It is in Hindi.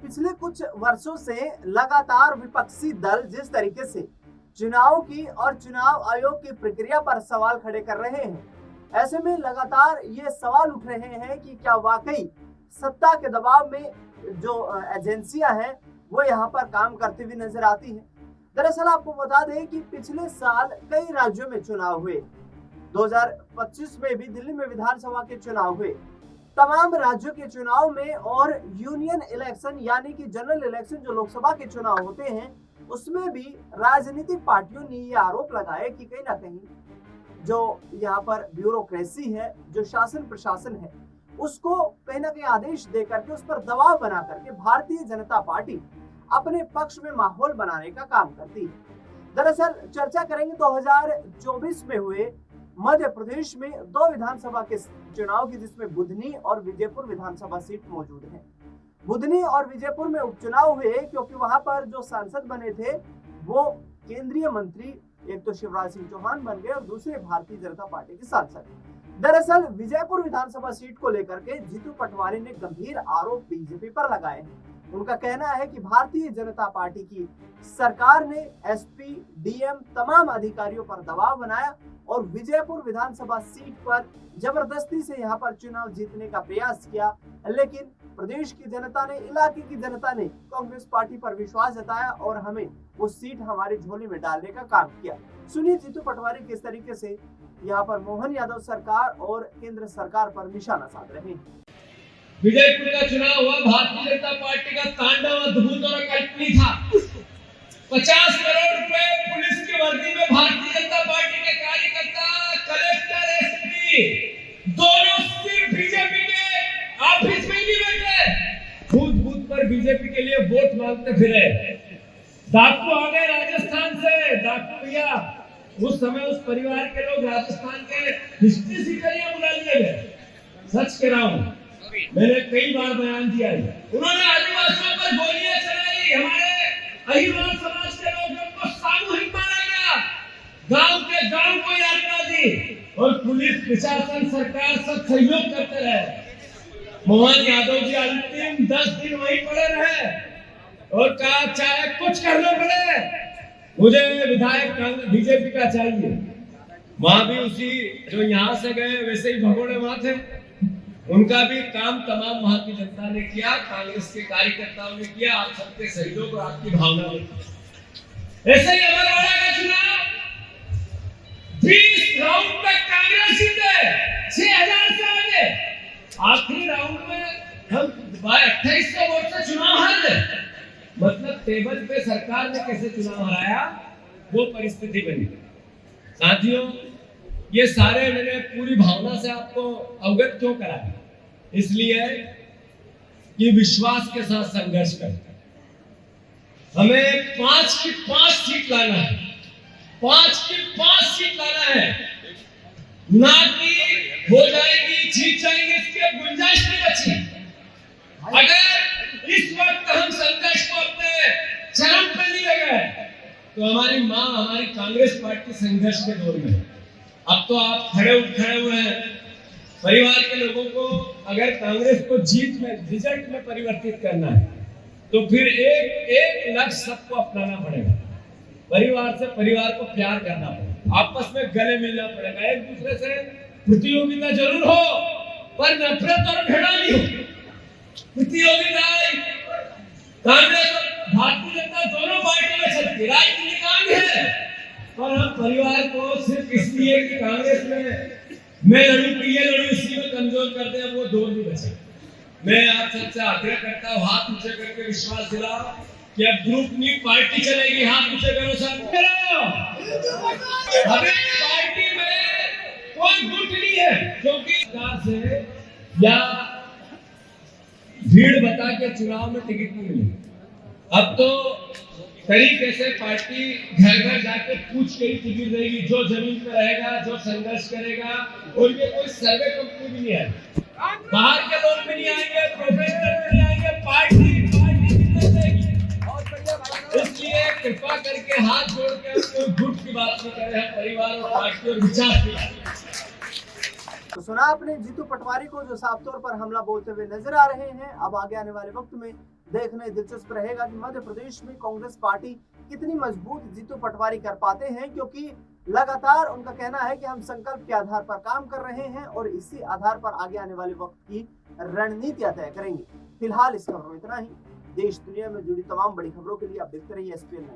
पिछले कुछ वर्षों से लगातार विपक्षी दल जिस तरीके से चुनाव की और चुनाव आयोग की प्रक्रिया पर सवाल खड़े कर रहे हैं, ऐसे में लगातार ये सवाल उठ रहे हैं कि क्या वाकई सत्ता के दबाव में जो एजेंसियां हैं वो यहाँ पर काम करती हुई नजर आती हैं। दरअसल आपको बता दें कि पिछले साल कई राज्यों में चुनाव हुए। 2025 में भी दिल्ली में विधानसभा के चुनाव हुए। तमाम राज्यों के चुनाव में और यूनियन इलेक्शन यानी कि जनरल इलेक्शन जो लोकसभा के चुनाव होते हैं, उसमें भी राजनीतिक पार्टियों ने ये आरोप लगाए कि कहीं ना कहीं जो यहाँ पर ब्यूरोक्रेसी है, जो शासन प्रशासन है, उसको कहीं ना कहीं आदेश दे करके उस पर दबाव बना करके भारतीय जनता पार्टी अपने पक्ष में माहौल बनाने का काम करती है। दरअसल चर्चा करेंगे 2024 में हुए मध्य प्रदेश में 2 विधानसभा के चुनाव की, जिसमें बुधनी और विजयपुर विधानसभा सीट मौजूद है। बुधनी और विजयपुर में उपचुनाव हुए क्योंकि वहां पर जो सांसद बने थे वो केंद्रीय मंत्री, एक तो शिवराज सिंह चौहान बन गए और दूसरे भारतीय जनता पार्टी के सांसद। दरअसल विजयपुर विधानसभा सीट को लेकर के जीतू पटवारी ने गंभीर आरोप बीजेपी पर लगाए हैं। उनका कहना है कि भारतीय जनता पार्टी की सरकार ने एसपी, डीएम तमाम अधिकारियों पर दबाव बनाया और विजयपुर विधानसभा सीट पर जबरदस्ती से यहां पर चुनाव जीतने का प्रयास किया, लेकिन प्रदेश की जनता ने, इलाके की जनता ने कांग्रेस पार्टी पर विश्वास जताया और हमें वो सीट हमारी झोली में डालने का काम किया। सुनिए जीतू पटवारी किस तरीके से यहाँ पर मोहन यादव सरकार और केंद्र सरकार पर निशाना साध रहे हैं। विजयपुर का चुनाव हुआ, भारतीय जनता पार्टी का तांडव अद्भुत और अकल्पनीय था। 50 करोड़ रुपए पुलिस की वर्दी में भारतीय जनता पार्टी के कार्यकर्ता, कलेक्टर, एसपी दोनों सिर्फ बीजेपी के ऑफिस में ही बैठे, बूथ बूथ पर बीजेपी के लिए वोट मांगते फिरे। डाकू आ गए राजस्थान से, डाकू भैया उस समय उस परिवार के लोग राजस्थान के हिस्ट्री सीखरिया बुला लिए गए। सच कह रहा हूँ, मैंने कई बार बयान दिया है। उन्होंने आदिवासियों पर गोलियां चलाई, हमारे अहिवाल समाज के लोगों को सामूहिक मारा गया, गांव के गांव को यातना दी और पुलिस प्रशासन सरकार सब सहयोग करते रहे। मोहन यादव जी अंतिम 10 दिन वहीं पड़े रहे और कहा चाहे कुछ करना पड़े, मुझे विधायक बीजेपी का चाहिए। वहां भी उसी जो यहाँ से गए वैसे ही भगोड़े वहां थे, उनका भी काम तमाम वहां की जनता ने किया, कांग्रेस के कार्यकर्ताओं ने किया, आप सबके सहयोग और आपकी भावना ने किया। ऐसे ही अमरवाड़ा का चुनाव 20 राउंड तक कांग्रेस जीते, 6000 से आगे। आखिरी राउंड में हम 2800 वोट से चुनाव हार गए। मतलब टेबल पे सरकार ने कैसे चुनाव हराया वो परिस्थिति बनी। साथियों, ये सारे मैंने पूरी भावना से आपको अवगत क्यों कराया, इसलिए कि विश्वास के साथ संघर्ष करते हैं। हमें 5 की 5 सीट लाना है, 5 की 5 सीट लाना है, ना कि हो जाएगी जीत जाएंगे इसकी गुंजाइश नहीं बची। अगर इस वक्त हम संघर्ष को अपने चरम पे नहीं लगे तो हमारी मां, हमारी कांग्रेस पार्टी संघर्ष के दौर में। अब तो आप खड़े हुए हैं। परिवार के लोगों को अगर कांग्रेस को जीत में, रिजल्ट में परिवर्तित करना है तो फिर एक लक्ष्य सबको अपनाना पड़ेगा। परिवार से परिवार को प्यार करना पड़ेगा, आपस में गले मिलना पड़ेगा, एक दूसरे से प्रतियोगिता जरूर हो पर नफरत और घृणा नहीं हो। प्रतियोगिता कांग्रेस और भारतीय जनता दोनों पार्टियों में चलती, राजनीतिक अंग है, और हम परिवार को सिर्फ इसलिए कि कांग्रेस में मैं लड़ूं कि ये लड़ूं इसी में कमजोर कर दे, वो दौर नहीं बचे। मैं आप सबसे आग्रह करता हूँ, हाथ ऊंचे करके विश्वास दिलाओ कि अब ग्रुप नहीं पार्टी चलेगी। हाथ ऊंचे करो सब। अभी पार्टी में कोई गुट नहीं है क्योंकि सरकार से या भीड़ बता के चुनाव में टिकट नहीं मिली। अब तो तरीके से पार्टी घर घर जाके पूछ के ही टिकट देगी, जो जमीन पे रहेगा, जो संघर्ष करेगा। और ये कोई सर्वे कंपनी भी नहीं है, बाहर के लोग भी नहीं आएंगे, प्रोफेशनल भी नहीं आएंगे, पार्टी देगी। इसलिए कृपा करके हाथ जोड़ के कोई गुट की बात नहीं करें, परिवार और पार्टी और विचार की बात। सुना आपने जीतू पटवारी को जो साफ तौर पर हमला बोलते हुए नजर आ रहे हैं। अब आगे आने वाले वक्त में देखने दिलचस्प रहेगा कि मध्य प्रदेश में कांग्रेस पार्टी कितनी मजबूत जीतू पटवारी कर पाते हैं, क्योंकि लगातार उनका कहना है कि हम संकल्प के आधार पर काम कर रहे हैं और इसी आधार पर आगे आने वाले वक्त की रणनीतियां तय करेंगे। फिलहाल इस खबर में इतना ही। देश दुनिया में जुड़ी तमाम बड़ी खबरों के लिए आप देखते रहिए SPN।